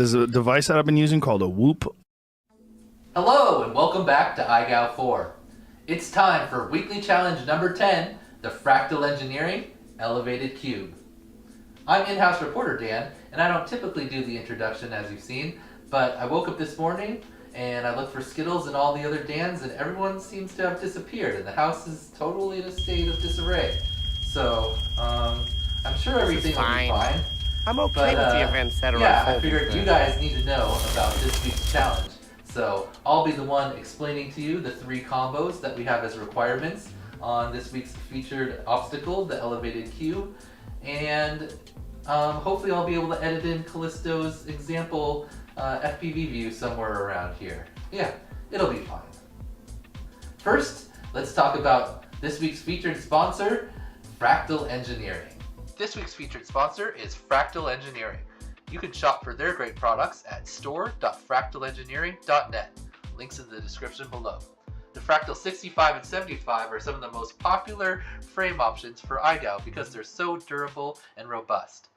There's a device that I've been using called a Whoop. Hello and welcome back to IGOW 4. It's time for weekly challenge number 10, the Fractal Engineering Elevated Cube. I'm in-house reporter Dan, and I don't typically do the introduction as you've seen, but I woke up this morning and I looked for Skittles and all the other Dans, and everyone seems to have disappeared and the house is totally in a state of disarray. So, I'm sure everything will be fine. I'm okay with the events that are unfolding. unfolding. I figured you guys need to know about this week's challenge. So I'll be the one explaining to you the 3 combos that we have as requirements on this week's featured obstacle, the elevated cube. And hopefully I'll be able to edit in Callisto's example FPV view somewhere around here. Yeah, it'll be fine. First, let's talk about this week's featured sponsor, Fractal Engineering. This week's featured sponsor is Fractal Engineering. You can shop for their great products at store.fractalengineering.net. Links in the description below. The Fractal 65 and 75 are some of the most popular frame options for IGOW because they're so durable and robust.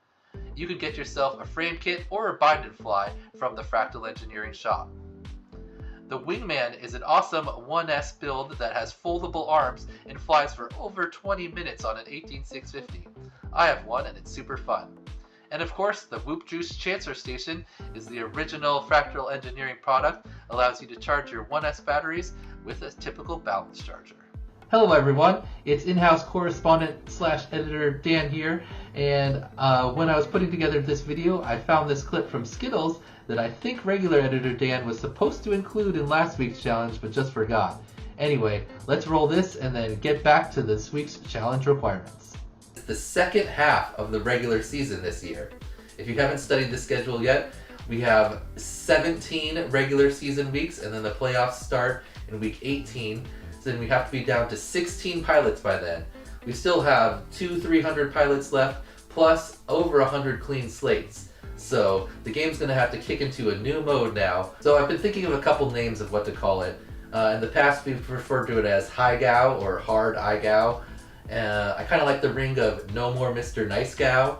You can get yourself a frame kit or a bind and fly from the Fractal Engineering shop. The Wingman is an awesome 1S build that has foldable arms and flies for over 20 minutes on an 18650. I have one and it's super fun. And of course, the Whoop Juice Chancer Station is the original Fractal Engineering product, allows you to charge your 1S batteries with a typical balance charger. Hello everyone, it's in-house correspondent / editor Dan here, and when I was putting together this video, I found this clip from Skittles that I think regular editor Dan was supposed to include in last week's challenge, but just forgot. Anyway, let's roll this and then get back to this week's challenge requirements. It's the second half of the regular season this year. If you haven't studied the schedule yet, we have 17 regular season weeks, and then the playoffs start in week 18. So then we have to be down to 16 pilots by then. We still have 200-300 pilots left, plus over 100 clean slates. So the game's gonna have to kick into a new mode now. So I've been thinking of a couple names of what to call it. In the past, we've referred to it as High-Gow or Hard IGOW. I kind of like the ring of No More Mr. Nice Gow.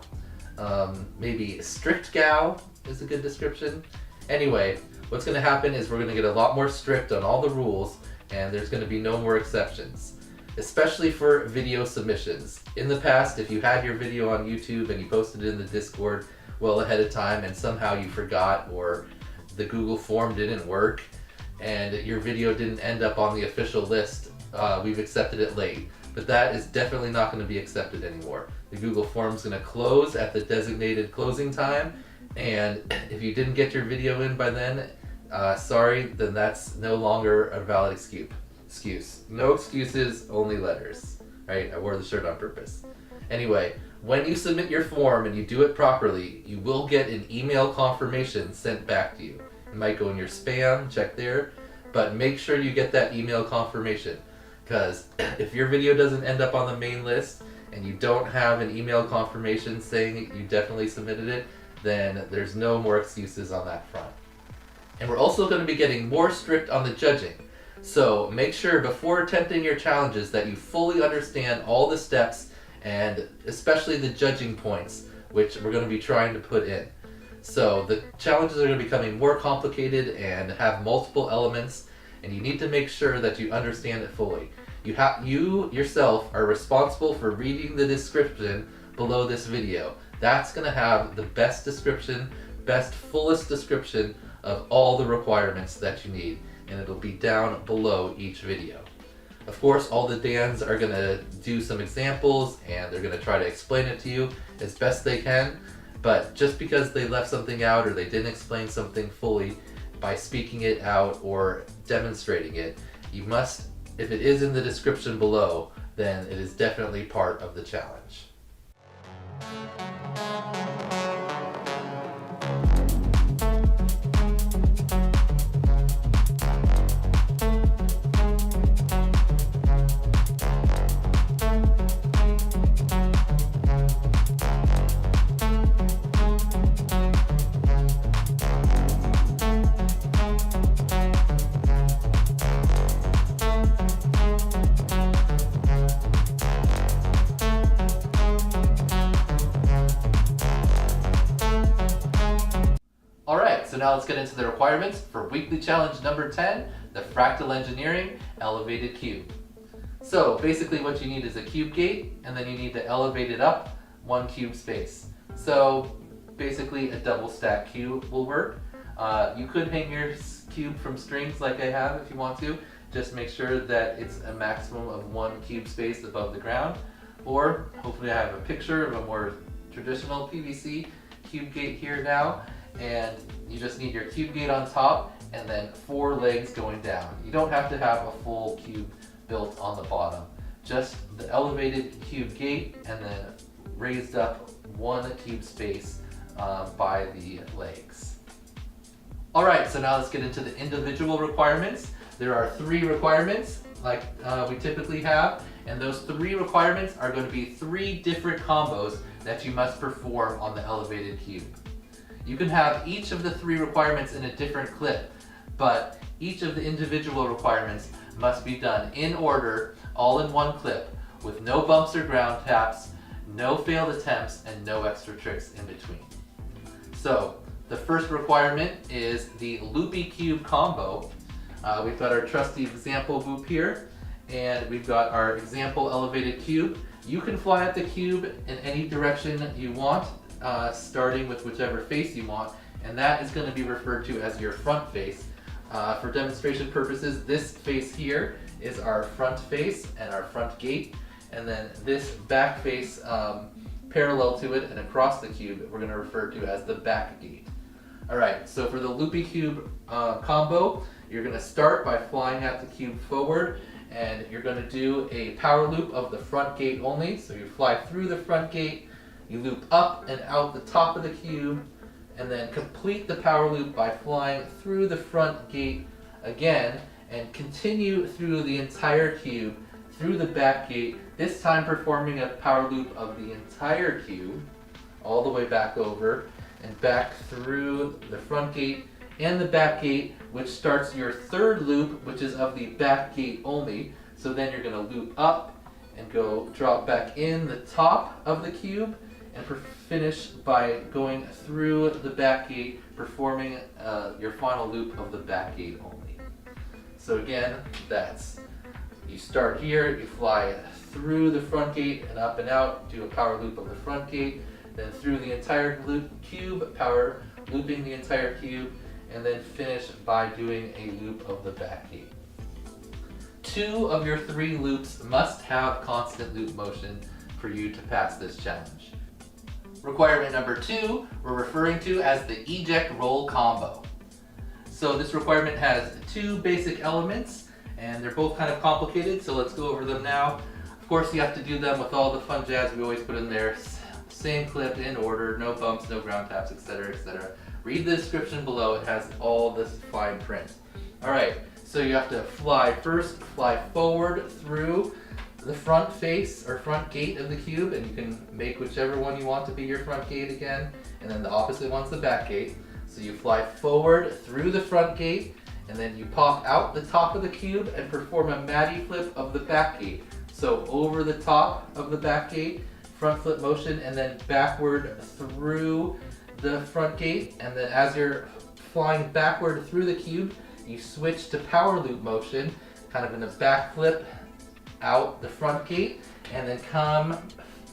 Maybe Strict Gow is a good description. Anyway, what's going to happen is we're going to get a lot more strict on all the rules, and there's going to be no more exceptions, especially for video submissions. In the past, if you had your video on YouTube and you posted it in the Discord well ahead of time and somehow you forgot, or the Google form didn't work and your video didn't end up on the official list, we've accepted it late. But that is definitely not going to be accepted anymore. The Google form is going to close at the designated closing time, and if you didn't get your video in by then, sorry, then that's no longer a valid excuse. No excuses, only letters. Right? I wore the shirt on purpose. Anyway, when you submit your form and you do it properly, you will get an email confirmation sent back to you. It might go in your spam, check there, but make sure you get that email confirmation. Because if your video doesn't end up on the main list and you don't have an email confirmation saying you definitely submitted it, then there's no more excuses on that front. And we're also going to be getting more strict on the judging. So make sure before attempting your challenges that you fully understand all the steps and especially the judging points, which we're going to be trying to put in. So the challenges are going to be becoming more complicated and have multiple elements, and you need to make sure that you understand it fully. You yourself are responsible for reading the description below this video. That's going to have the best description, fullest description of all the requirements that you need, and it'll be down below each video. Of course, all the Dans are going to do some examples, and they're going to try to explain it to you as best they can, but just because they left something out or they didn't explain something fully, by speaking it out or demonstrating it, you must, if it is in the description below, then it is definitely part of the challenge. so now let's get into the requirements for weekly challenge number 10, the Fractal Engineering Elevated Cube. So basically what you need is a cube gate, and then you need to elevate it up 1 cube space. So basically a double stack cube will work. You could hang your cube from strings like I have if you want to. Just make sure that it's a maximum of 1 cube space above the ground. Or hopefully I have a picture of a more traditional PVC cube gate here now. And you just need your cube gate on top and then 4 legs going down. You don't have to have a full cube built on the bottom. Just the elevated cube gate and then raised up 1 cube space by the legs. Alright, so now let's get into the individual requirements. There are 3 requirements like we typically have, and those 3 requirements are going to be 3 different combos that you must perform on the elevated cube. You can have each of the 3 requirements in a different clip, but each of the individual requirements must be done in order, all in one clip, with no bumps or ground taps, no failed attempts, and no extra tricks in between. So, the first requirement is the loopy cube combo. We've got our trusty example loop here, and we've got our example elevated cube. You can fly at the cube in any direction you want, starting with whichever face you want, and that is going to be referred to as your front face. For demonstration purposes, this face here is our front face and our front gate, and then this back face parallel to it and across the cube we're going to refer to as the back gate. Alright, so for the loopy cube combo, you're going to start by flying at the cube forward, and you're going to do a power loop of the front gate only. So you fly through the front gate, you loop up and out the top of the cube, and then complete the power loop by flying through the front gate again, and continue through the entire cube, through the back gate, this time performing a power loop of the entire cube, all the way back over, and back through the front gate and the back gate, which starts your third loop, which is of the back gate only. So then you're going to loop up and go drop back in the top of the cube, and finish by going through the back gate, performing your final loop of the back gate only. So again, that's, you start here, you fly through the front gate and up and out, do a power loop of the front gate, then through the entire cube, power looping the entire cube, and then finish by doing a loop of the back gate. 2 of your 3 loops must have constant loop motion for you to pass this challenge. Requirement number 2, we're referring to as the eject roll combo. So this requirement has 2 basic elements, and they're both kind of complicated, so let's go over them now. Of course, you have to do them with all the fun jazz we always put in there. Same clip, in order, no bumps, no ground taps, etc., etc. Read the description below, it has all this fine print. Alright, so you have to fly forward through the front face or front gate of the cube, and you can make whichever one you want to be your front gate again, and then the opposite one's the back gate. So you fly forward through the front gate, and then you pop out the top of the cube and perform a Matty flip of the back gate. So over the top of the back gate, front flip motion, and then backward through the front gate, and then as you're flying backward through the cube, you switch to power loop motion, kind of in a back flip out the front gate, and then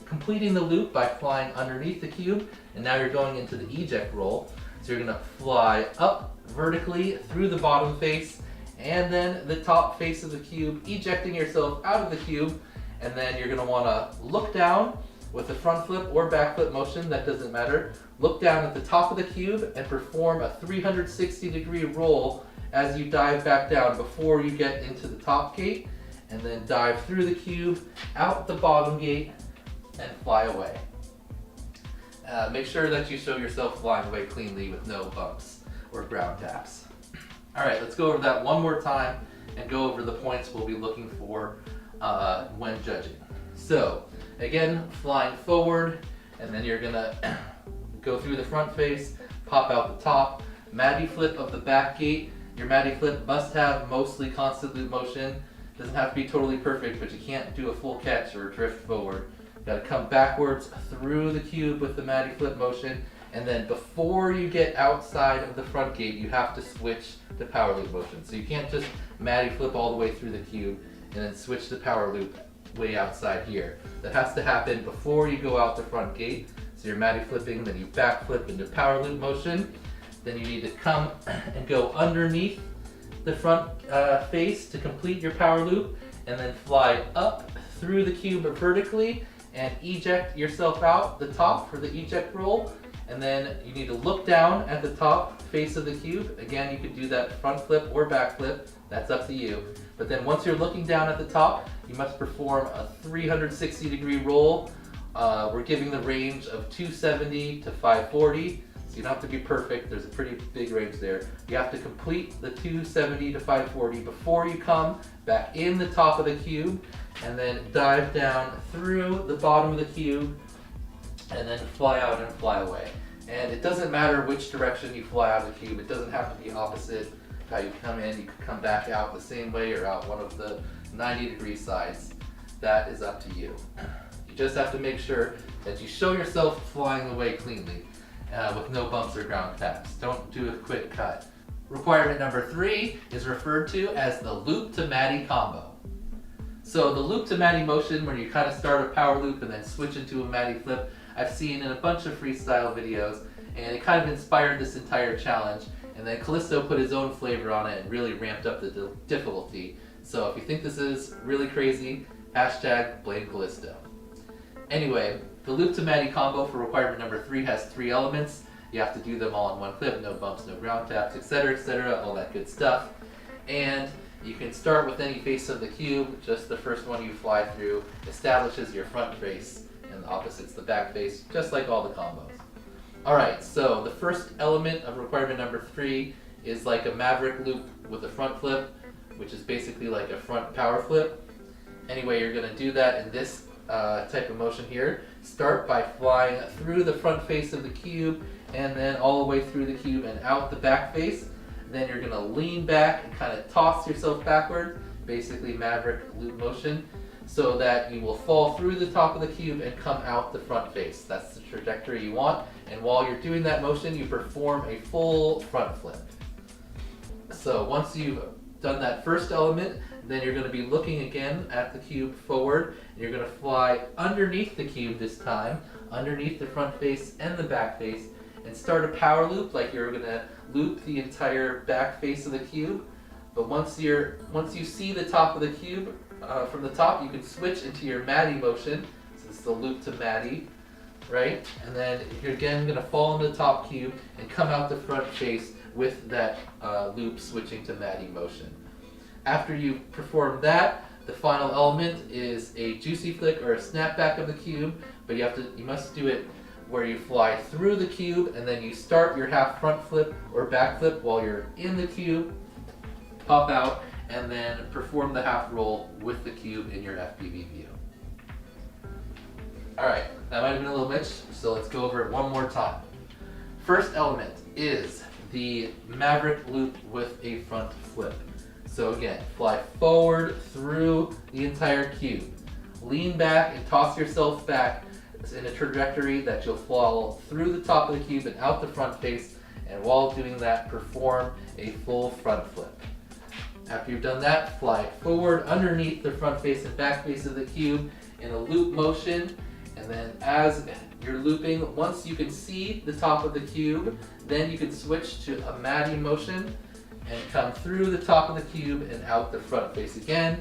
completing the loop by flying underneath the cube, and now you're going into the eject roll. So you're going to fly up vertically through the bottom face and then the top face of the cube, ejecting yourself out of the cube, and then you're going to want to look down with the front flip or back flip motion, that doesn't matter. Look down at the top of the cube and perform a 360-degree roll as you dive back down before you get into the top gate, and then dive through the cube, out the bottom gate, and fly away. Make sure that you show yourself flying away cleanly with no bumps or ground taps. Alright, let's go over that one more time and go over the points we'll be looking for when judging. So, again, flying forward, and then you're gonna go through the front face, pop out the top, Matty flip of the back gate. Your Matty flip must have mostly constant loop motion. Doesn't have to be totally perfect, but you can't do a full catch or drift forward. You gotta come backwards through the cube with the Matty flip motion, And then before you get outside of the front gate, you have to switch to power loop motion. So you can't just Matty flip all the way through the cube and then switch to power loop way outside here. That has to happen before you go out the front gate. So you're Matty flipping, then you back flip into power loop motion. Then you need to come and go underneath the front face to complete your power loop, and then fly up through the cube vertically and eject yourself out the top for the eject roll. And then you need to look down at the top face of the cube. Again, you could do that front flip or back flip, that's up to you. But then once you're looking down at the top, you must perform a 360-degree roll. We're giving the range of 270 to 540, so you don't have to be perfect, there's a pretty big range there. You have to complete the 270 to 540 before you come back in the top of the cube, and then dive down through the bottom of the cube, and then fly out and fly away. And it doesn't matter which direction you fly out of the cube, it doesn't have to be opposite how you come in. You could come back out the same way or out one of the 90-degree sides. That is up to you. You just have to make sure that you show yourself flying away cleanly with no bumps or ground taps. Don't do a quick cut. Requirement number 3 is referred to as the loop to Matty combo. So the loop to Matty motion, where you kind of start a power loop and then switch into a Matty flip, I've seen in a bunch of freestyle videos, and it kind of inspired this entire challenge. And then Callisto put his own flavor on it and really ramped up the difficulty. So if you think this is really crazy, hashtag blame Callisto. Anyway, the loop to Matty combo for requirement number 3 has 3 elements. You have to do them all in one clip, no bumps, no ground taps, etc., all that good stuff. And you can start with any face of the cube. Just the first one you fly through establishes your front face, and the opposite's the back face, just like all the combos. Alright, so the first element of requirement number 3 is like a Maverick loop with a front flip, which is basically like a front power flip. Anyway, you're going to do that in this type of motion here. Start by flying through the front face of the cube, and then all the way through the cube and out the back face. Then you're going to lean back and kind of toss yourself backward, basically Maverick loop motion, so that you will fall through the top of the cube and come out the front face. That's the trajectory you want. And while you're doing that motion, you perform a full front flip. So once you've done that first element, then you're going to be looking again at the cube forward, and you're going to fly underneath the cube this time, underneath the front face and the back face, and start a power loop like you're going to loop the entire back face of the cube. But once you see the top of the cube from the top, you can switch into your Matty motion. So it's the loop to Matty, right? And then you're again going to fall into the top cube and come out the front face with that loop switching to Matty motion. After you perform that, the final element is a juicy flick or a snapback of the cube, but you must do it where you fly through the cube and then you start your half front flip or back flip while you're in the cube, pop out, and then perform the half roll with the cube in your FPV view. Alright, that might have been a little much, so let's go over it one more time. First element is the Maverick loop with a front flip. So again, fly forward through the entire cube. Lean back and toss yourself back in a trajectory that you'll fall through the top of the cube and out the front face, and while doing that, perform a full front flip. After you've done that, fly forward underneath the front face and back face of the cube in a loop motion, and then as you're looping, once you can see the top of the cube, then you can switch to a Matty motion and come through the top of the cube and out the front face again,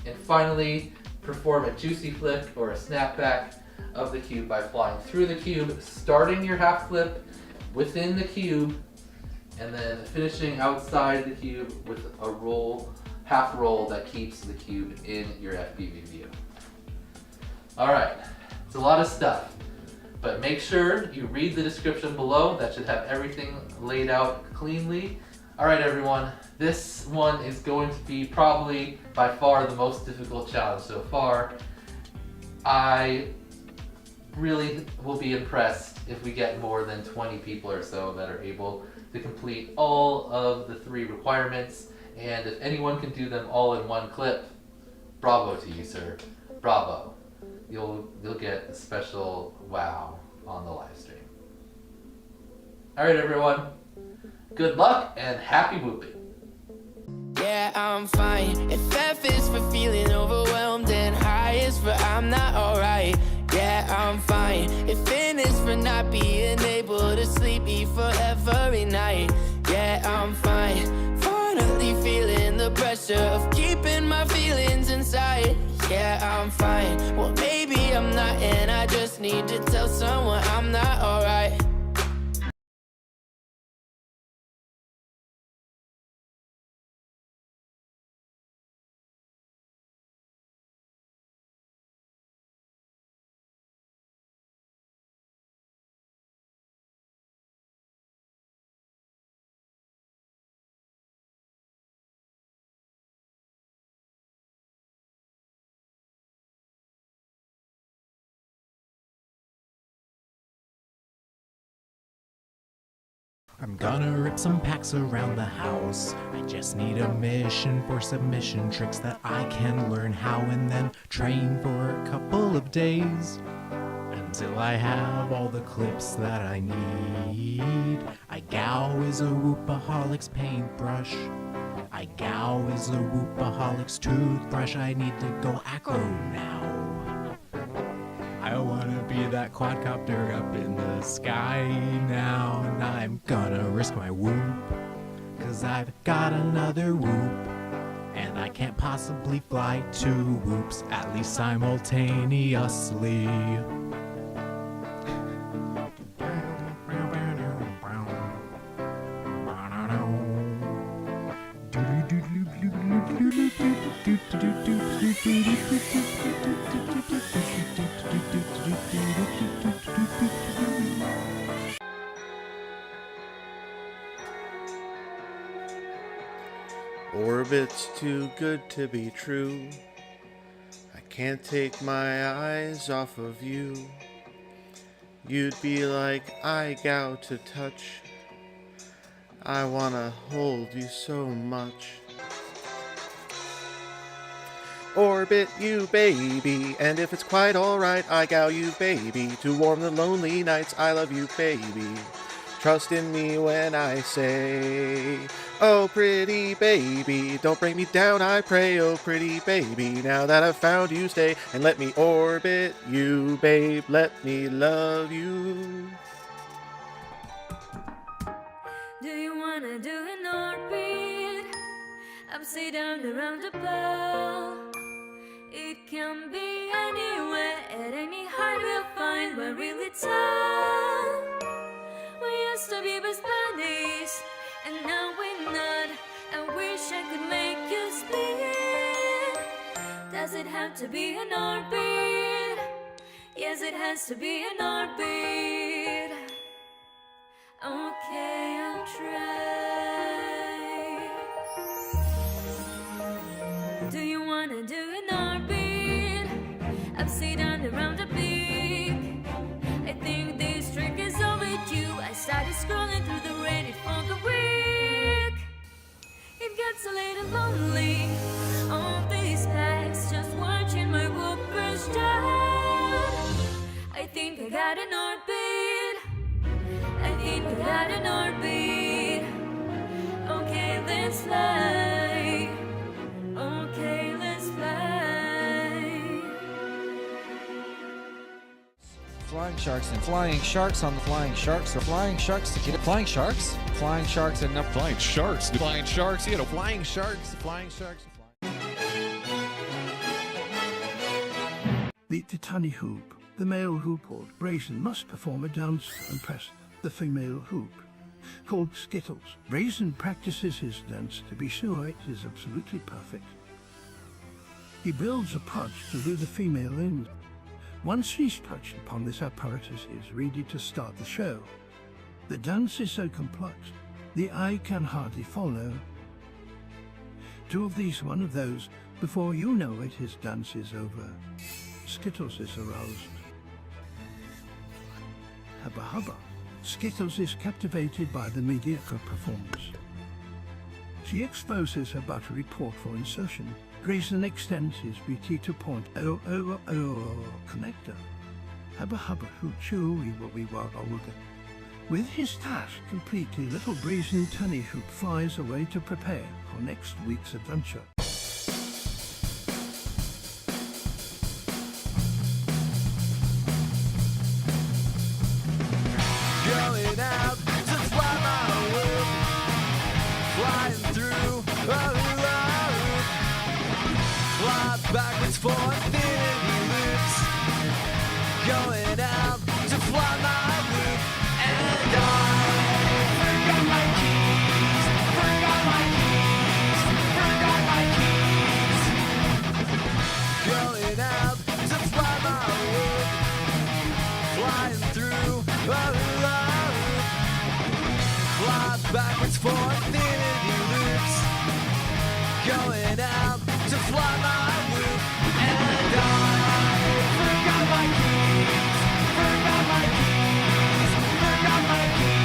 and finally perform a juicy flick or a snapback of the cube by flying through the cube, starting your half flip within the cube, and then finishing outside the cube with a half roll that keeps the cube in your FPV view. Alright, it's a lot of stuff, but make sure you read the description below. That should have everything laid out cleanly. Alright everyone, this one is going to be probably by far the most difficult challenge so far. I really will be impressed if we get more than 20 people or so that are able to complete all of the 3 requirements, and if anyone can do them all in one clip, bravo to you, sir. Bravo. You'll get a special wow on the live stream. Alright everyone, good luck and happy whooping. Yeah, I'm fine. If F is for feeling overwhelmed and high is for I'm not alright. Yeah, I'm fine. If N is for not being able to sleep for every night. Yeah, I'm fine. Finally feeling the pressure of keeping my feelings inside. Yeah, I'm fine. Well, maybe I'm not, and I just need to tell someone I'm not alright. I'm gonna rip some packs around the house. I just need a mission for submission tricks that I can learn how and then train for a couple of days until I have all the clips that I need. IGOW is a whoopaholic's paintbrush. IGOW is a whoopaholic's toothbrush. I need to go acro now. I wanna be that quadcopter up in the sky now, and I'm gonna risk my whoop, 'cause I've got another whoop, and I can't possibly fly two whoops, at least simultaneously. Orbit's too good to be true. I can't take my eyes off of you. You'd be like IGOW to touch. I wanna hold you so much. Orbit you baby, and if it's quite alright, IGOW you baby. To warm the lonely nights, I love you baby. Trust in me when I say, oh pretty baby, don't break me down I pray, oh pretty baby. Now that I've found you, stay and let me orbit you, babe, let me love you. Do you wanna do an orbit? Upside down around the ball. It can be anywhere, at any height we'll find we're really tall. We used to be best buddies, and now we're not. I wish I could make you split. Does it have to be an orbit? Yes, it has to be an orbit. Okay, I'll try. Do you wanna do an orbit? Upside down around the peak. I think this trick is overdue. I started scrolling through the Reddit for the week. It gets a little lonely on these packs, just watching my whoopers down. I think I got an orbit. I think I got an orbit. Okay, let's fly. Okay, let's fly. Flying sharks and flying sharks on the flying sharks. The flying sharks to get flying sharks. Flying sharks and not flying sharks. Flying sharks. You know, flying sharks. Flying sharks. The tiny hoop. The male hoop or brazen must perform a dance and press the female hoop. Called Skittles. Brazen practices his dance to be sure it is absolutely perfect. He builds a pouch to lure the female in. Once she's touched upon this apparatus, he is ready to start the show. The dance is so complex, the eye can hardly follow. Two of these, one of those, before you know it, his dance is over. Skittles is aroused. Hubba hubba. Skittles is captivated by the mediocre performance. She exposes her buttery port for insertion. Grayson extends his BT to point connector. Hubba hubba hoo chewy wobby wagga wugga. With his task complete, the little brazen tunny hoop flies away to prepare for next week's adventure. Going out to fly my loop, flying through a hula hoop, fly backwards for infinity loops. Going out to fly my loop, and I forgot my keys, forgot my keys, forgot my keys. Going out to fly my loop, flying through a hula hoop, fly backwards for infinity loops. Going out to fly my loop, and I forgot my keys, forgot my keys, forgot my keys.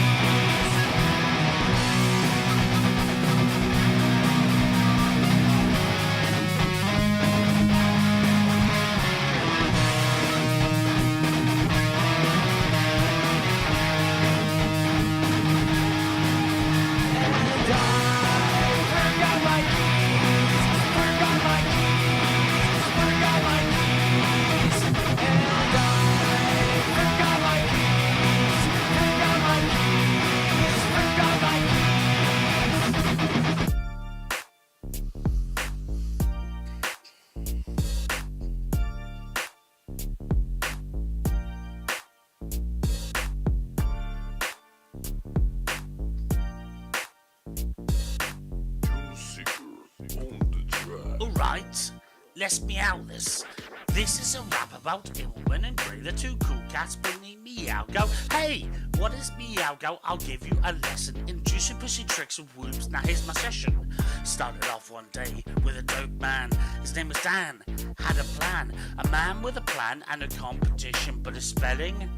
Alright, let's meow this. This is a rap about Ilman and Grey, the two cool cats bringing IGOW. Hey, what is IGOW? I'll give you a lesson in juicy pussy tricks and whoops. Now here's my session. Started off one day with a dope man. His name was Dan. Had a plan. A man with a plan and a competition, but his spelling,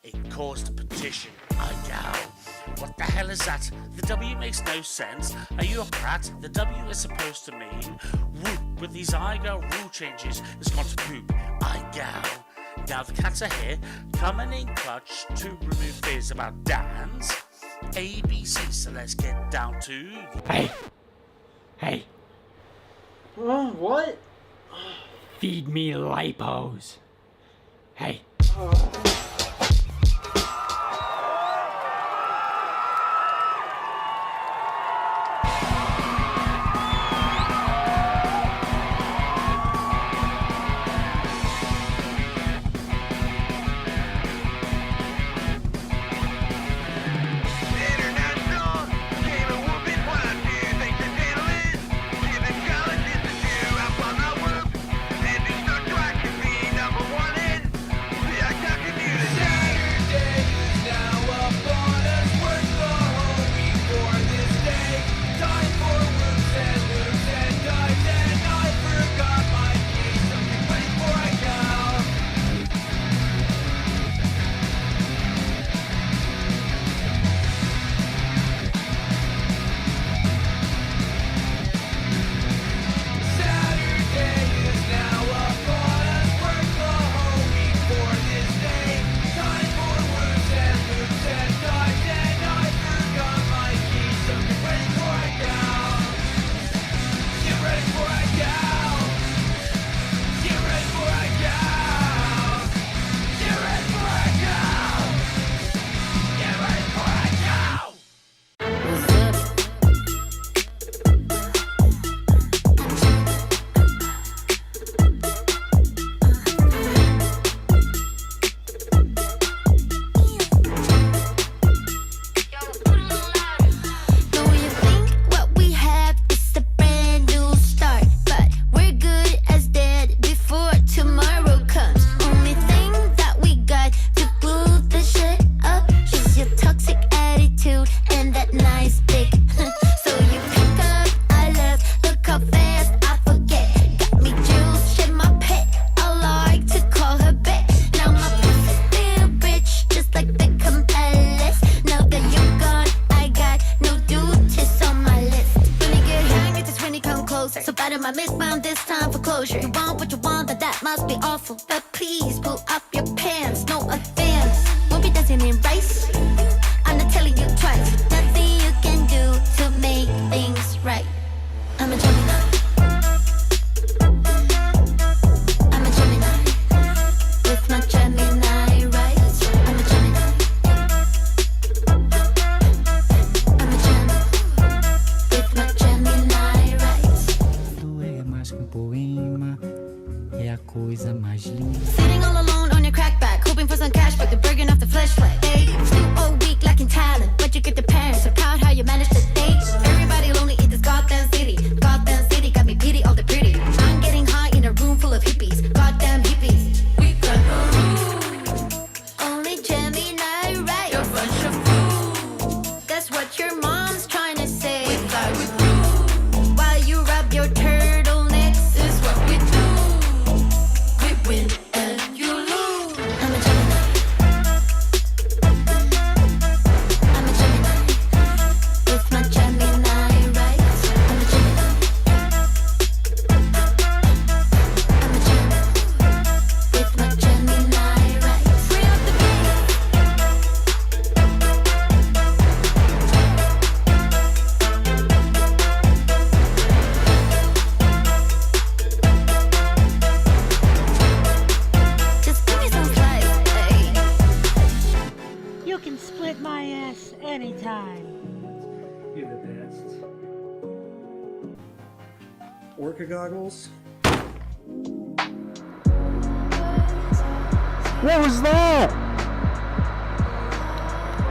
it caused a petition. IGOW. What the hell is that? The W makes no sense. Are you a prat? The W is supposed to mean whoop. With these IGOW rule changes, it's gone to poop. IGOW. Now the cats are here, coming in clutch to remove fears about Dan's ABC. So let's get down to... Hey. What? Feed me lipos. Hey. closure. You want what you want, that must be awful. But please pull up your pants, no offense. We'll be dancing in rice. I Yes, anytime. You're the best. Orca goggles. What was that?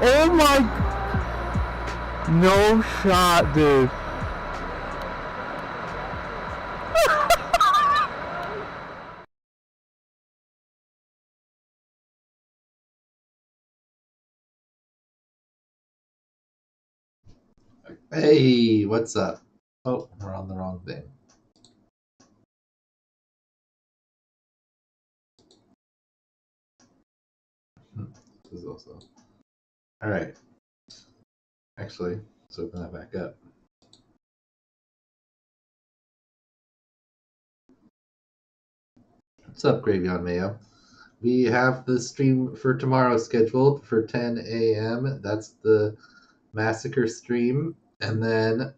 Oh my... No shot, dude. Hey, what's up? Oh, we're on the wrong thing. This is also... Alright. Actually, let's open that back up. What's up, Gravy on Mayo? We have the stream for tomorrow scheduled for 10 a.m. That's the Massacre stream. And then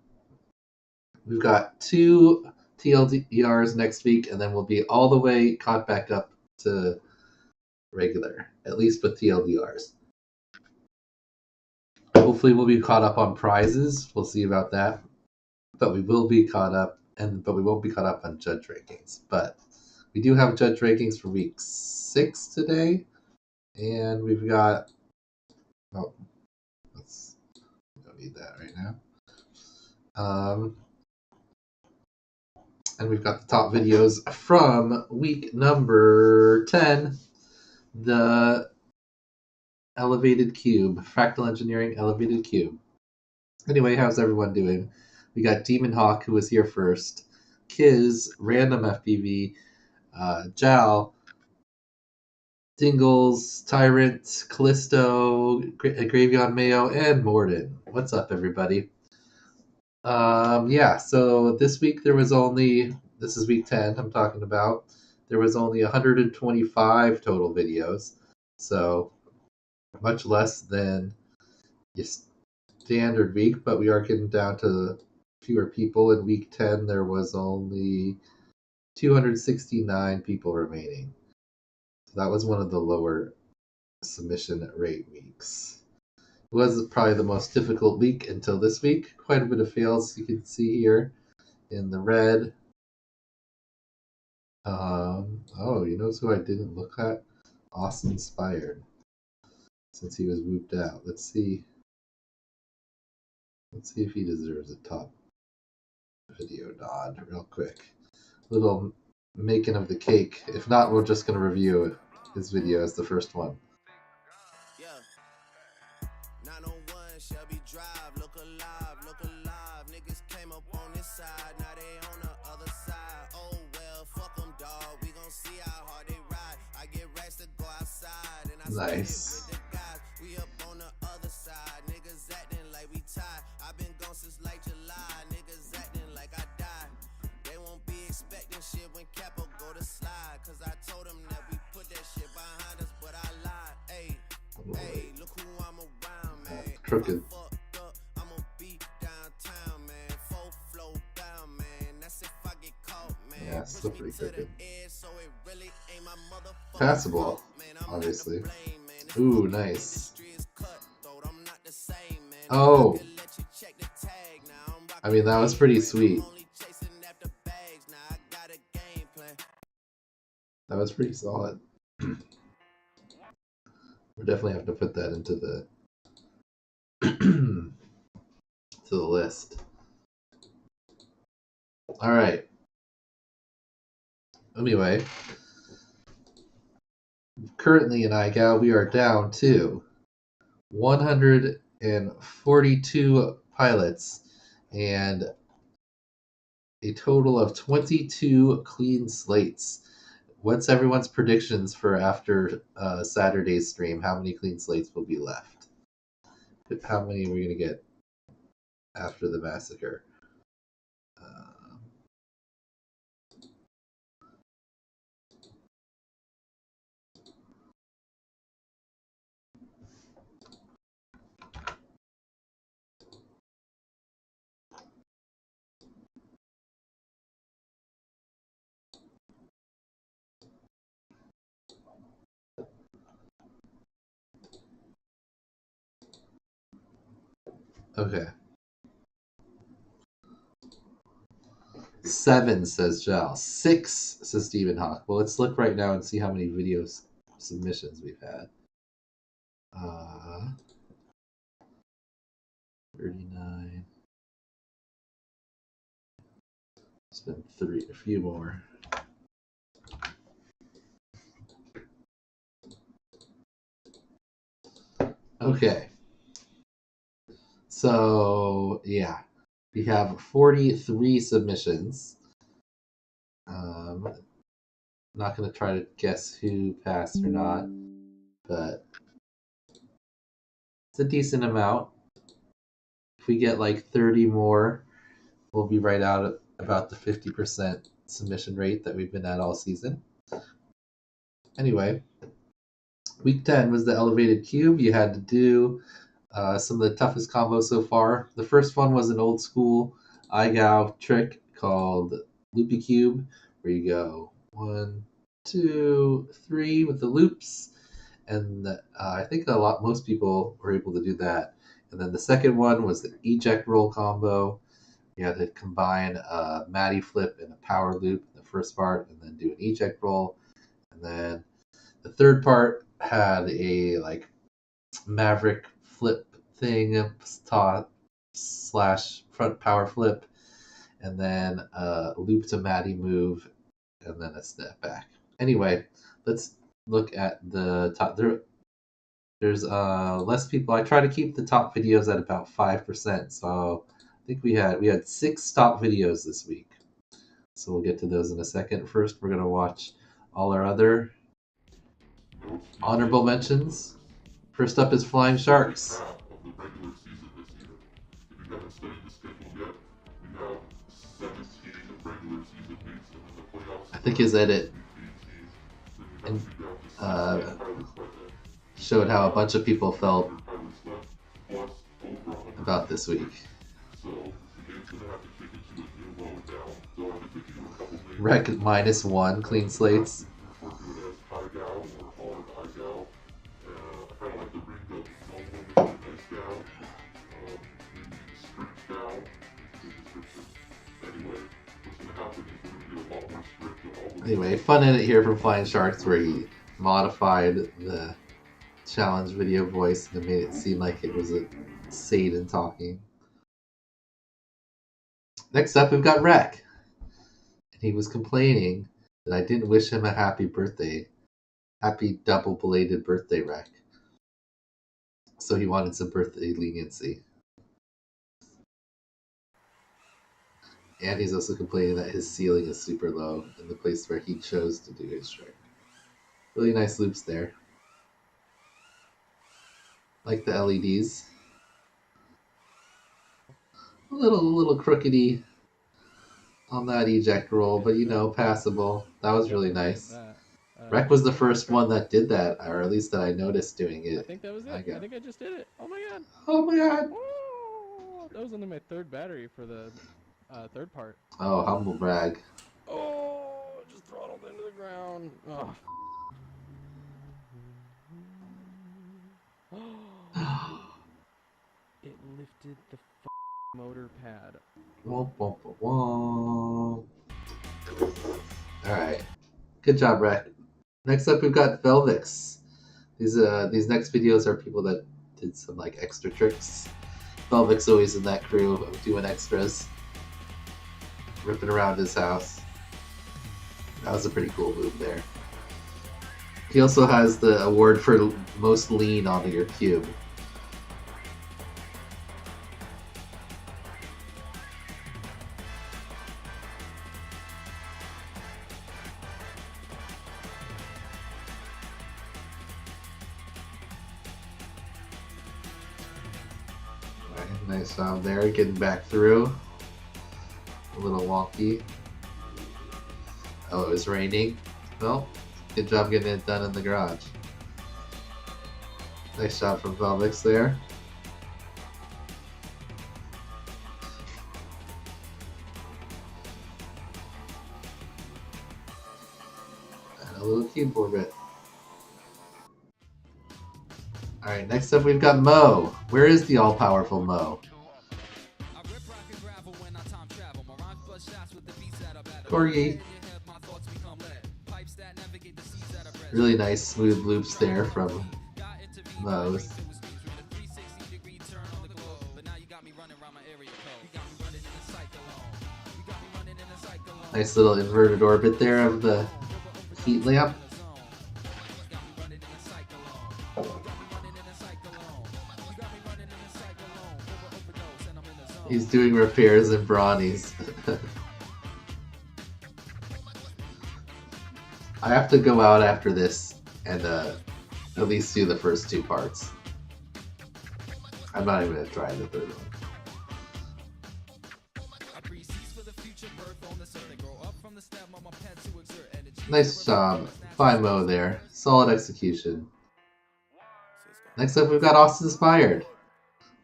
we've got 2 TLDRs next week, and then we'll be all the way caught back up to regular, at least with TLDRs. Hopefully we'll be caught up on prizes. We'll see about that. But we will be caught up, but we won't be caught up on judge rankings. But we do have judge rankings for week 6 today. And we've got... Oh, we don't need that right now. And we've got the top videos from week number 10, the Elevated Cube, Fractal Engineering Elevated Cube. Anyway, how's everyone doing? We got Demon Hawk, who was here first, Kiz, Random FPV, Jal, Dingles, Tyrant, Callisto, Gravy on Mayo, and Morden. What's up, everybody? Yeah, so this week there was only, this is week 10 I'm talking about, there was only 125 total videos, so much less than your standard week, but we are getting down to fewer people. In week 10 there was only 269 people remaining, so that was one of the lower submission rate weeks. It was probably the most difficult week until this week. Quite a bit of fails you can see here in the red. Oh, you notice who I didn't look at? Austin Inspired, since he was whooped out. Let's see if he deserves a top video nod real quick. Little making of the cake. If not, we're just going to review his video as the first one. Nice. Crooked. Yeah, still pretty crooked. Passable, obviously. Ooh, nice. Oh! I mean, that was pretty sweet. That was pretty solid. We definitely have to put that into the to the list. All right. Anyway, currently in IGOW we are down to 142 pilots and a total of 22 clean slates. What's everyone's predictions for after Saturday's stream? How many clean slates will be left? How many are we going to get after the massacre? Okay. 7 says Jal. 6 says Stephen Hawk. Well, let's look right now and see how many video submissions we've had. 39. It's been a few more. Okay. So, yeah. We have 43 submissions. Not going to try to guess who passed or not, but it's a decent amount. If we get like 30 more, we'll be right out at about the 50% submission rate that we've been at all season. Anyway, week 10 was the elevated cube. You had to do some of the toughest combos so far. The first one was an old school IGOW trick called Loopy Cube, where you go 1, 2, 3 with the loops, and I think most people were able to do that. And then the second one was the eject roll combo. You had to combine a Matty flip and a power loop in the first part, and then do an eject roll. And then the third part had a like Maverick flip thing, slash front power flip, and then a loop to Matty move, and then a step back. Anyway, let's look at the top. There's less people. I try to keep the top videos at about 5%. So I think we had 6 top videos this week. So we'll get to those in a second. First, we're gonna watch all our other honorable mentions. First up is Flying Sharks. I think his edit and showed how a bunch of people felt about this week. Rec -1 clean slates. Anyway, fun edit here from Flying Sharks where he modified the challenge video voice and made it seem like it was a Satan talking. Next up, we've got Rec. And he was complaining that I didn't wish him a happy birthday. Happy double belated birthday, Rec. So he wanted some birthday leniency. And he's also complaining that his ceiling is super low in the place where he chose to do his trick. Really nice loops there. Like the LEDs. A little crookedy on that eject roll, but you know, passable. That was really nice. Rec was the first one that did that, or at least that I noticed doing it. I think that was it. I think I just did it. Oh my god. Oh my god. Oh, that was only my 3rd battery for the 3rd part. Oh, humble brag. Oh, just throttled into the ground. Oh. It lifted the motor pad. Womp, womp, womp. Alright. Good job, Rec. Next up, we've got Velvix. These next videos are people that did some like extra tricks. Velvix always in that crew of doing extras. Ripping around his house. That was a pretty cool move there. He also has the award for most lean onto your cube. Right, nice job there, getting back through. A little wonky. Oh, it was raining. Well, good job getting it done in the garage. Nice shot from Velvix there. And a little keyboard bit. Alright, next up we've got Mo. Where is the all-powerful Mo? Corgi. Really nice smooth loops there from Moe's. Nice little inverted orbit there of the heat lamp. He's doing repairs in Brawnies. I have to go out after this and at least do the first 2 parts. I'm not even going to try the third one. Nice job by Mo there. Solid execution. Next up we've got Austin Inspired.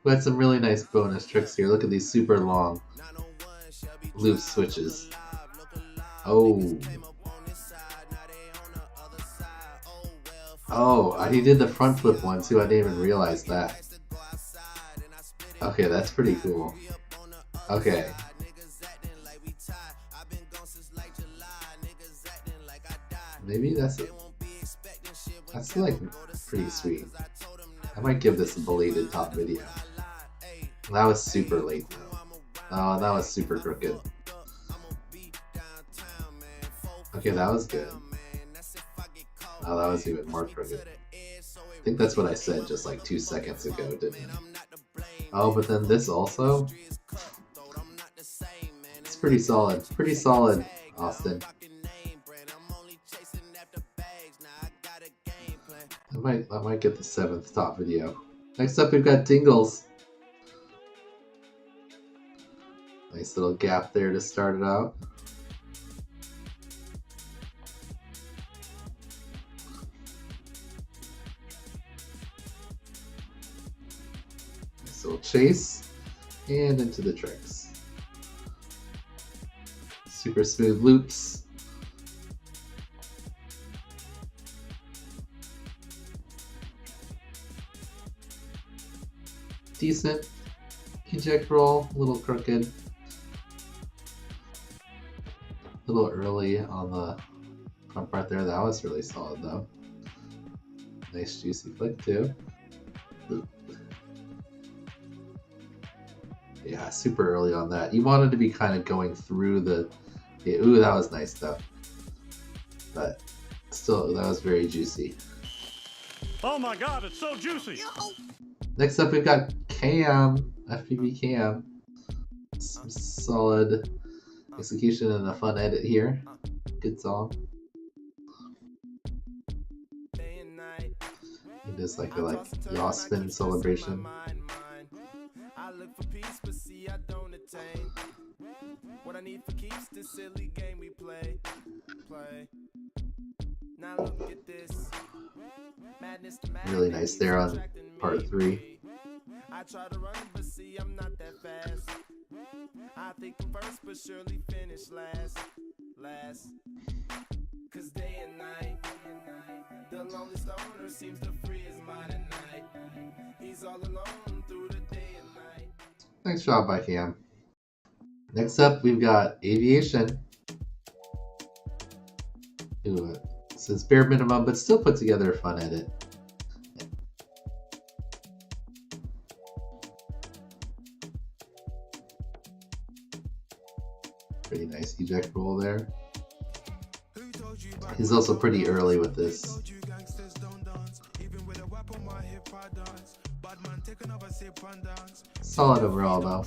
We had some really nice bonus tricks here. Look at these super long loop switches. Oh. Oh, he did the front flip one too. I didn't even realize that. Okay, that's pretty cool. Okay. Maybe that's it. That's like pretty sweet. I might give this a belated top video. That was super late though. Oh, that was super crooked. Okay, that was good. Oh, that was even more crooked. I think that's what I said just like 2 seconds ago, didn't I? Oh, but then this also? It's pretty solid. Pretty solid, Austin. I might get the 7th top video. Next up we've got Dingles. Nice little gap there to start it out. Nice little chase and into the tricks. Super smooth loops. Decent eject roll, a little crooked, a little early on the front part there. That was really solid though. Nice juicy flick too. Yeah, super early on that. You wanted to be kind of going through the ooh, that was nice though. But still, that was very juicy. Oh my god, it's so juicy! Next up, we've got Cam, FPV Cam. Some solid execution and a fun edit here. Good song. He does like a yaw spin celebration. Really nice there on part 3. I try to run, but see I'm not that fast. I think I'm first, but surely finish last. Cause day and night, the lonely stoner seems to free his mind at night. He's all alone through the day and night. Nice job by Cam. Next up, we've got Aviation. Ooh, since bare minimum, but still put together a fun edit. Pretty nice eject roll there. He's also pretty early with this. Solid overall though.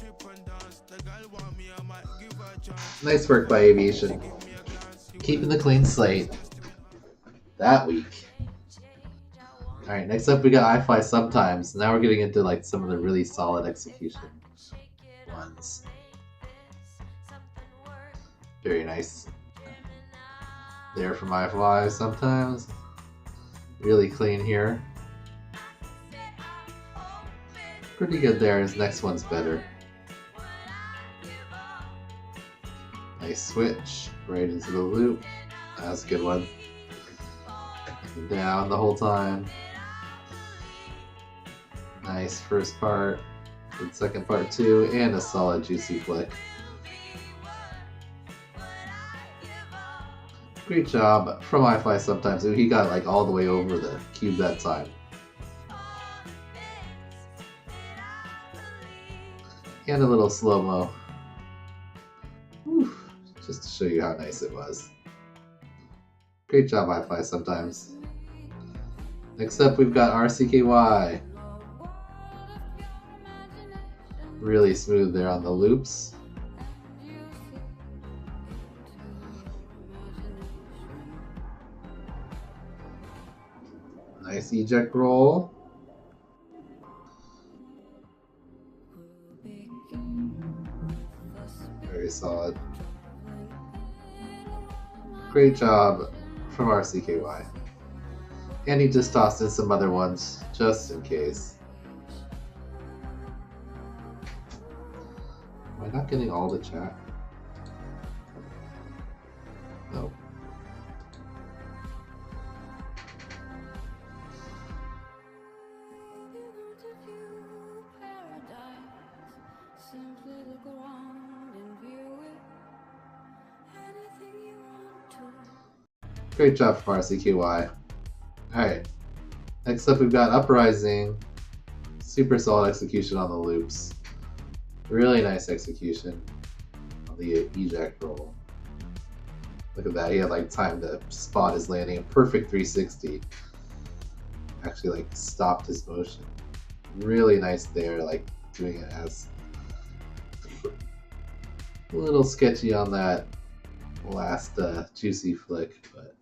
Nice work by Aviation. Keeping the clean slate that week. Alright, next up we got I Fly Sometimes. Now we're getting into like some of the really solid execution ones. Very nice. There from I Fly Sometimes. Really clean here. Pretty good there. His next one's better. Nice switch right into the loop. That's a good one. Down the whole time. Nice first part. Good second part too. And a solid juicy flick. Great job from iFly sometimes. He got like all the way over the cube that time. And a little slow-mo. Just to show you how nice it was. Great job, iFly sometimes. Next up, we've got RCKY. Really smooth there on the loops. Nice eject roll. Very solid. Great job from RCKY. And he just tossed in some other ones, just in case. Am I not getting all the chat? No. Great job from RCKY. Alright. Next up we've got Uprising. Super solid execution on the loops. Really nice execution on the eject roll. Look at that, he had like time to spot his landing. A perfect 360. Actually like stopped his motion. Really nice there, like doing it as a little sketchy on that last juicy flick, but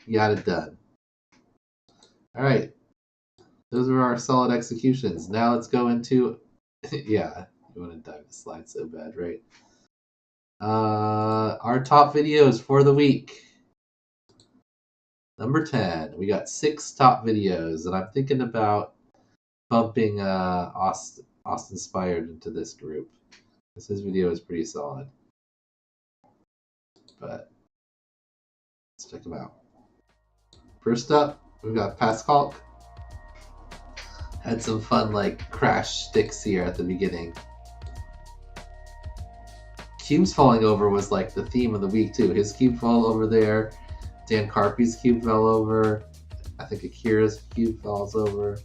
he got it done. Alright, those were our solid executions. Now let's go into, yeah, you want to dive the slide so bad, right? Our top videos for the week. Number 10, we got 6 top videos, and I'm thinking about bumping Austin Inspired into this group. His video is pretty solid. But let's check them out. First up, we've got Pascal. Had some fun like crash sticks here at the beginning. Cubes falling over was like the theme of the week too. His cube fell over there. Dan Carpy's cube fell over. I think Akira's cube falls over.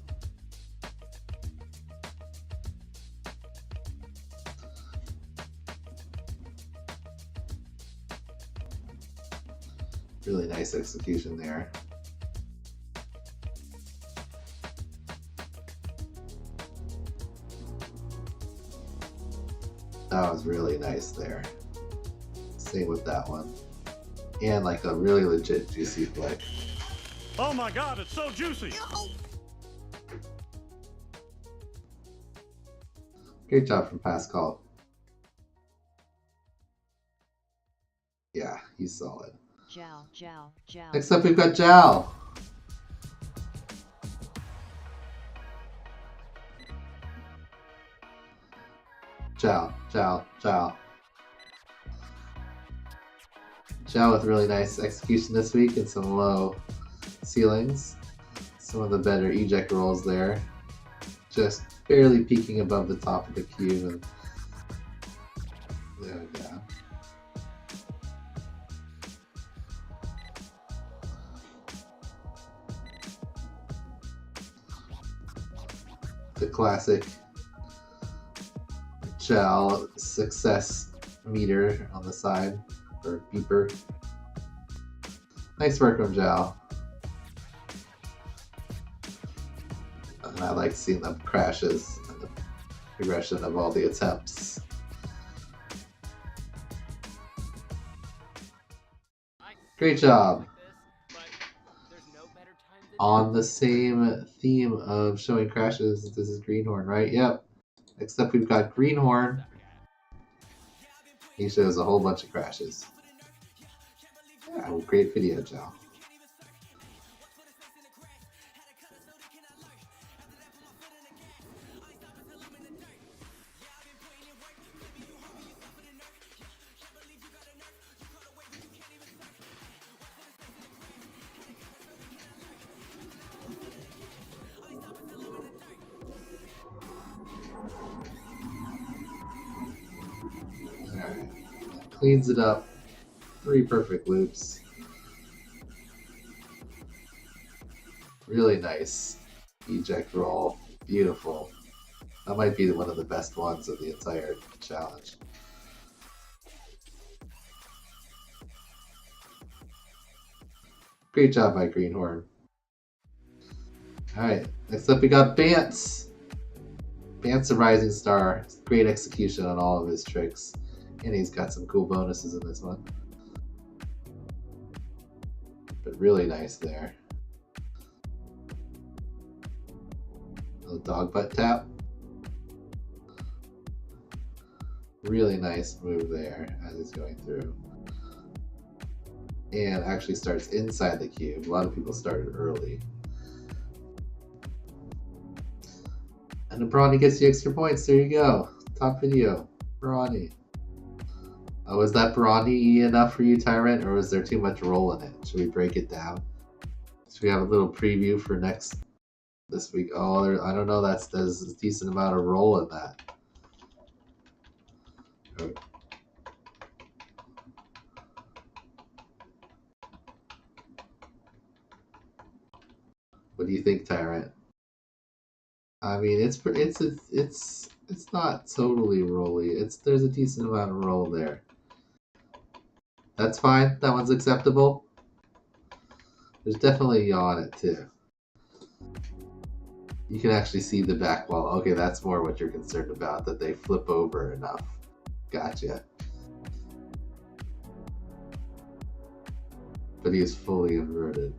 Really nice execution there. That was really nice there. Same with that one. And like a really legit juicy flick. Oh my god, it's so juicy! Great job from Pascal. Yeah, he's solid. Next up, we've got Jal. Jal. Jal with really nice execution this week and some low ceilings. Some of the better eject rolls there. Just barely peeking above the top of the cube. And there we go. The classic Jal success meter on the side, or beeper. Nice work from Jal. And I like seeing the crashes and the progression of all the attempts. Great job. On the same theme of showing crashes, this is Greenhorn, right? Yep. Except we've got Greenhorn. He shows a whole bunch of crashes. Yeah, well, great video, Joe. Cleans it up. 3 perfect loops. Really nice eject roll. Beautiful. That might be one of the best ones of the entire challenge. Great job by Greenhorn. Alright, next up we got Bance. Bance a rising star. Great execution on all of his tricks. And he's got some cool bonuses in this one. But really nice there. A dog butt tap. Really nice move there as he's going through. And actually starts inside the cube. A lot of people started early. And then Brawny gets the extra points. There you go. Top video. Brawny. Oh, is that Brawny enough for you, Tyrant? Or was there too much roll in it? Should we break it down? Should we have a little preview for this week? Oh, I don't know. There's a decent amount of roll in that. Oh. What do you think, Tyrant? I mean, it's not totally rolly. There's a decent amount of roll there. That's fine. That one's acceptable. There's definitely a yaw on it too. You can actually see the back wall. Okay, that's more what you're concerned about, that they flip over enough. Gotcha. But he is fully inverted.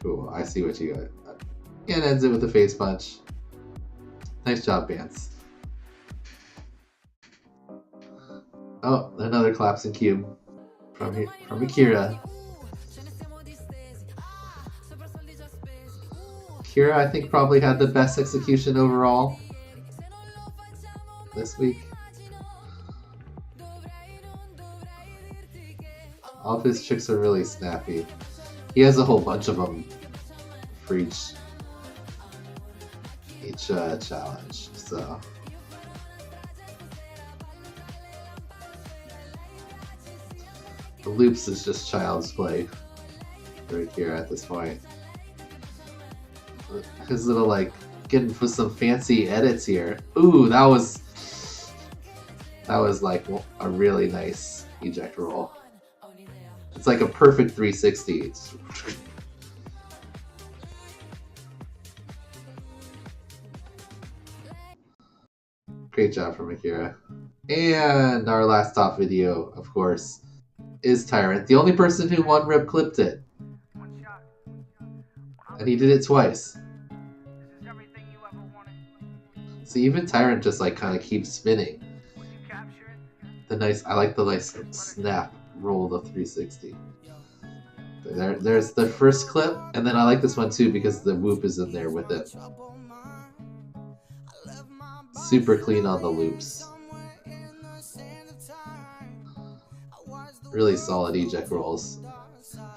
Cool, I see what you got. And ends it with a face punch. Nice job, Bance. Oh, another collapsing cube from Akira. Akira, I think, probably had the best execution overall this week. All of his tricks are really snappy. He has a whole bunch of them for each challenge, so the loops is just child's play right here at this point. His little, like, getting for some fancy edits here. Ooh, that was like a really nice eject roll. It's like a perfect 360. Great job from Akira. And our last top video, of course, is Tyrant. The only person who one rip clipped it. And he did it twice. See, even Tyrant just like kind of keeps spinning. I like the nice snap roll the 360. There's the first clip, and then I like this one too because the whoop is in there with it. Super clean on the loops. Really solid eject rolls.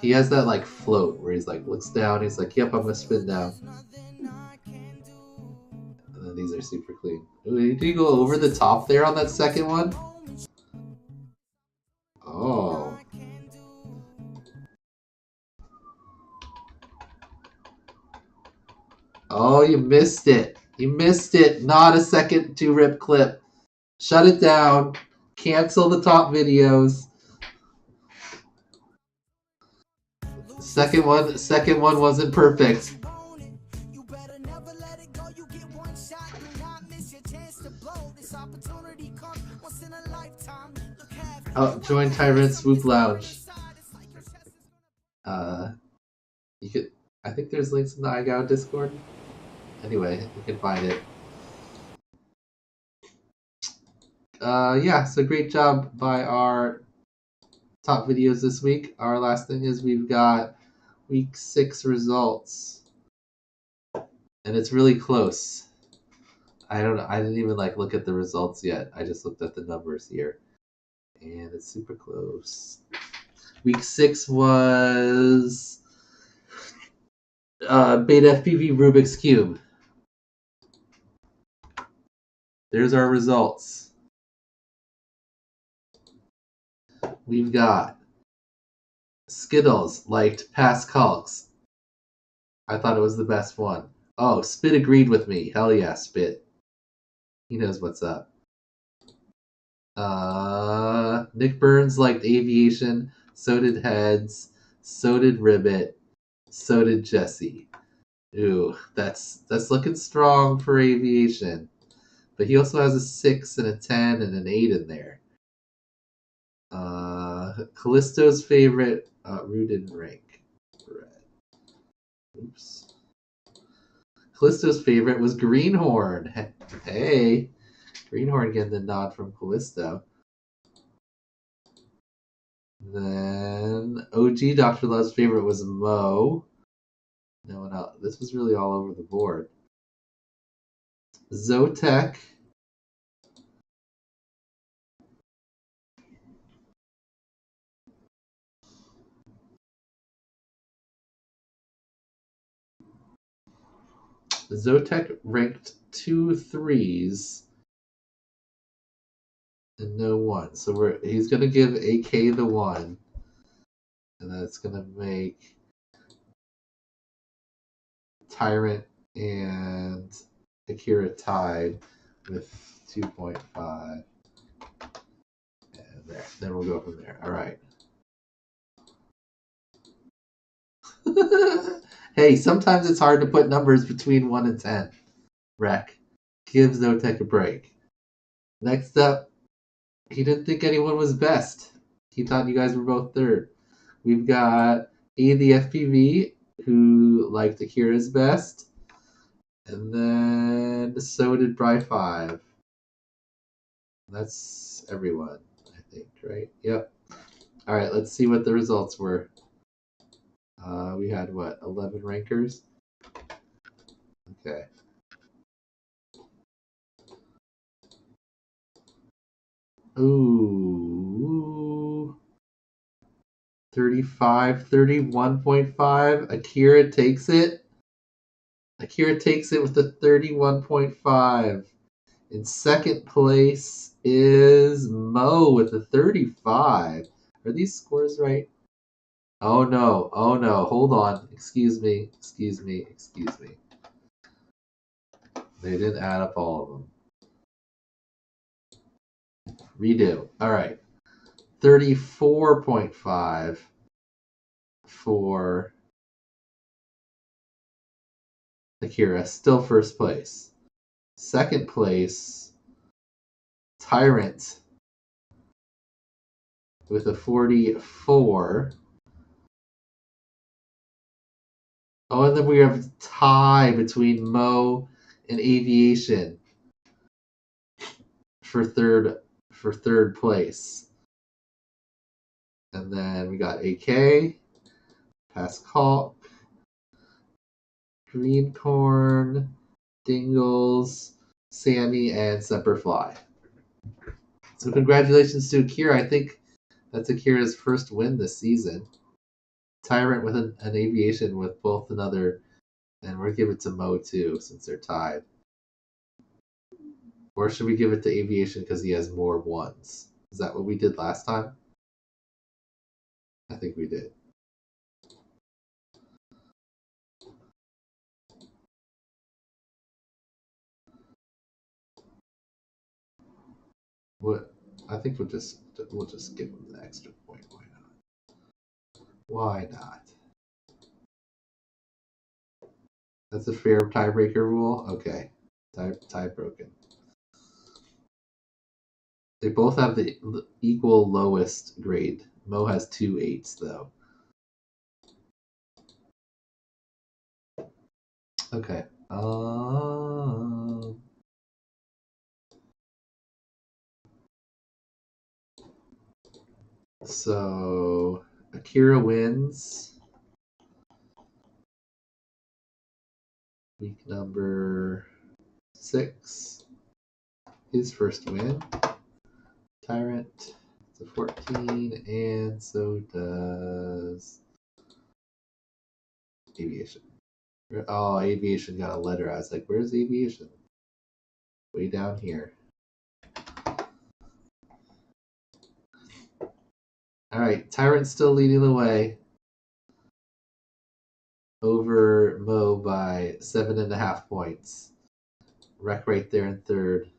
He has that like float where he's like looks down, he's like, yep, I'm gonna spin down. And then these are super clean. Ooh, did you go over the top there on that second one? Oh. Oh, you missed it. You missed it. Not a second 2-rip clip. Shut it down. Cancel the top videos. Second one wasn't perfect. Oh, join Tyrant Swoop Lounge. You could. I think there's links in the IGOW Discord. Anyway, you can find it. Yeah, so great job by our top videos this week. Our last thing is we've got week 6 results. And it's really close. I don't know. I didn't even like look at the results yet. I just looked at the numbers here. And it's super close. Week 6 was Beta FPV Rubik's Cube. There's our results. We've got Skittles liked past calcs. I thought it was the best one. Oh, Spit agreed with me. Hell yeah, Spit. He knows what's up. Nick Burns liked Aviation. So did Heads. So did Ribbit. So did Jesse. Ooh, that's looking strong for Aviation. But he also has a 6 and a 10 and an 8 in there. Callisto's favorite. Rue didn't rank. Oops. Callisto's favorite was Greenhorn. Hey, Greenhorn getting the nod from Callisto. Then OG Dr. Love's favorite was Mo. No one else. This was really all over the board. Zotek. Zotek ranked 2 3s and no 1. So he's gonna give AK the 1. And that's gonna make Tyrant and Akira tied with 2.5. And there. Then we'll go from there. Alright. Hey, sometimes it's hard to put numbers between 1 and 10. Rec. Give Zotek a break. Next up, he didn't think anyone was best. He thought you guys were both third. We've got A the FPV, who liked Akira's best. And then so did Bry5. That's everyone, I think, right? Yep. Alright, let's see what the results were. We had, what, 11 rankers? Okay. Ooh. 35, 31.5. Akira takes it. Akira takes it with a 31.5. In second place is Mo with a 35. Are these scores right? Oh no, oh no, hold on. Excuse me. They didn't add up all of them. Redo. Alright. 34.5 for Akira. Still first place. Second place, Tyrant with a 44. Oh, and then we have a tie between Mo and Aviation for third place. And then we got AK, Pascal, Greencorn, Dingles, Sammy, and Semperfly. So congratulations to Akira. I think that's Akira's first win this season. Tyrant with an Aviation with both another, and we'll give it to Mo too since they're tied. Or should we give it to Aviation because he has more ones? Is that what we did last time? I think we did. What? I think we'll just give him the extra point. Why not? Why not? That's a fair tiebreaker rule? Okay. Tie broken. They both have the equal lowest grade. Mo has 2 8s, though. Okay. So, Akira wins. Week number 6. His first win. Tyrant, it's a 14, and so does Aviation. Oh, Aviation got a letter. I was like, where's Aviation? Way down here. Alright, Tyrant's still leading the way. over Mo by 7.5 points. Wreck right there in third.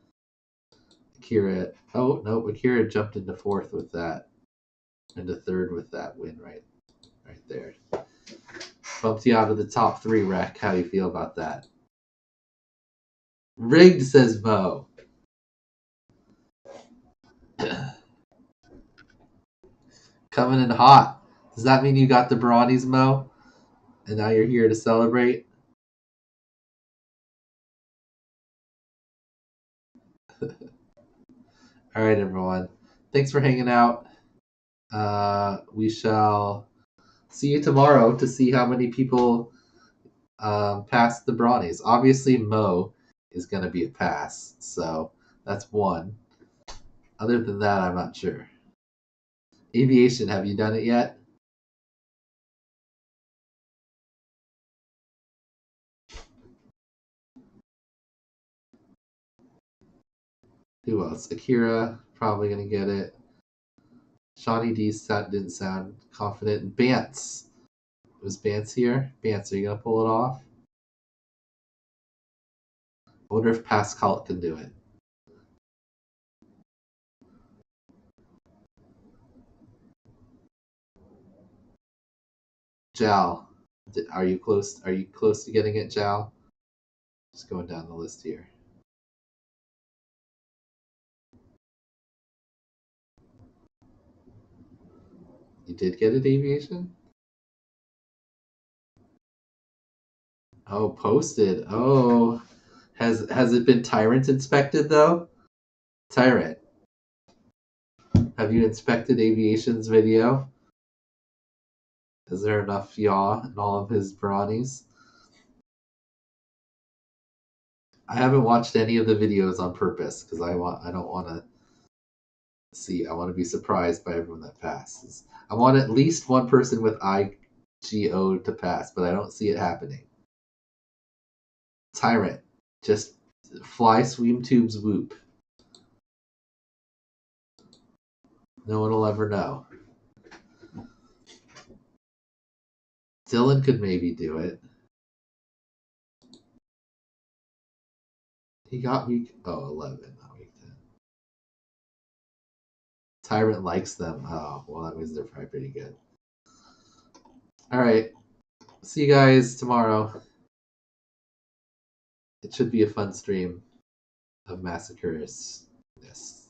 Akira. Oh, no, Akira jumped into fourth with that. Into third with that win right there. Bumped you out of the top 3, Wreck. How do you feel about that? Rigged, says Mo. Coming in hot. Does that mean you got the brownies, Mo? And now you're here to celebrate? All right, everyone. Thanks for hanging out. We shall see you tomorrow to see how many people pass the brownies. Obviously, Mo is going to be a pass, so that's one. Other than that, I'm not sure. Aviation, have you done it yet? Who else? Akira, probably going to get it. Shawnee D didn't sound confident. Bance. Was Bance here? Bance, are you going to pull it off? I wonder if Pascal can do it. Jal, are you close? Are you close to getting it, Jal? Just going down the list here. You did get it, Aviation? Oh, posted. Oh, has it been Tyrant inspected though? Tyrant, have you inspected Aviation's video? Is there enough yaw in all of his brownies? I haven't watched any of the videos on purpose because I don't want to see. I want to be surprised by everyone that passes. I want at least one person with IGO to pass, but I don't see it happening. Tyrant, just fly swim tubes whoop. No one will ever know. Dylan could maybe do it. He got week 11, not week 10. Tyrant likes them. Oh, well, that means they're probably pretty good. All right. See you guys tomorrow. It should be a fun stream of massacres. Yes.